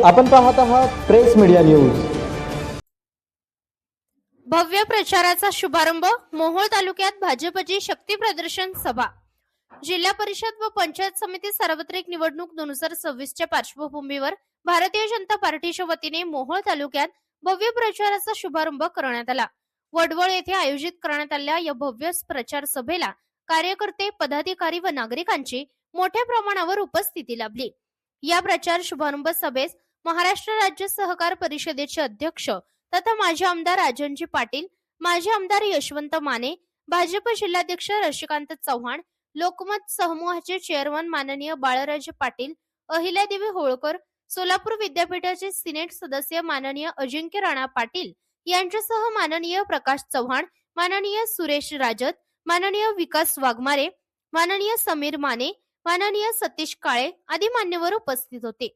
आपण पाहत आहात प्रेस मीडिया न्यूज। भव्य प्रचाराचा शुभारंभ। मोहोळ तालुक्यात भाजपची शक्ती प्रदर्शन सभा। जिल्हा परिषद व पंचायत समिती सार्वत्रिक निवडणूक 2026 च्या पार्श्वभूमीवर भारतीय जनता पार्टीच्या वतीने मोहोळ तालुक्यात भव्य प्रचाराचा शुभारंभ करण्यात आला। वडवळ येथे आयोजित करण्यात आलेल्या या भव्य प्रचार सभेला कार्यकर्ते, पदाधिकारी व नागरिकांची मोठ्या प्रमाणावर उपस्थिती लाभली। या प्रचार शुभारंभ सभेस महाराष्ट्र राज्य सहकार परिषदेचे अध्यक्ष तथा माजी आमदार राजनजी पाटील, माजी आमदार यशवंत माने, भाजप जिल्हाध्यक्ष रशिकांत चव्हाण, लोकमत समूहाचे चेअरमन माननीय बाळराजे पाटील, अहिल्यादेवी होळकर, सोलापूर विद्यापीठाचे सिनेट सदस्य माननीय अजिंक्य राणा पाटील यांच्यासह माननीय प्रकाश चव्हाण, माननीय सुरेश राजत, माननीय विकास वाघमारे, माननीय समीर माने, माननीय सतीश काळे आदी मान्यवर उपस्थित होते।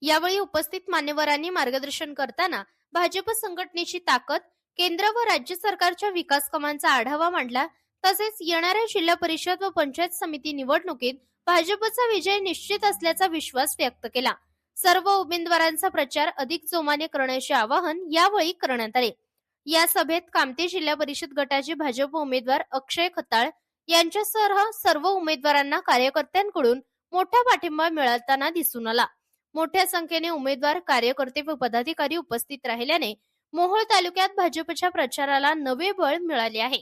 यावेळी उपस्थित मान्यवरांनी मार्गदर्शन करताना भाजप संघटनेची ताकद, केंद्र व राज्य सरकारच्या विकास कामांचा आढावा मांडला। तसेच येणाऱ्या जिल्हा परिषद व पंचायत समिती निवडणुकीत भाजपचा विजय निश्चित असल्याचा विश्वास व्यक्त केला। सर्व उमेदवारांचा प्रचार अधिक जोमाने करण्याचे आवाहन यावेळी करण्यात आले। या सभेत कामती जिल्हा परिषद गटाचे भाजप उमेदवार अक्षय खताळ यांच्यासह सर्व उमेदवारांना कार्यकर्त्यांकडून मोठा पाठिंबा मिळताना दिसून आला। मोठ्या संख्येने उमेदवार, कार्यकर्ते व पदाधिकारी उपस्थित राहिल्याने मोहोळ तालुक्यात भाजपच्या प्रचाराला नवे बळ मिळाले आहे।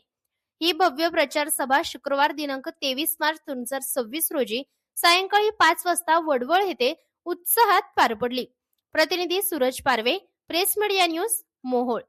ही भव्य प्रचार सभा शुक्रवार दिनांक 23 मार्च 2026 रोजी सायंकाळी 5 वाजता वडवळ येथे उत्साहात पार पडली। प्रतिनिधी सूरज पारवे, प्रेस मीडिया न्यूज, मोहोळ।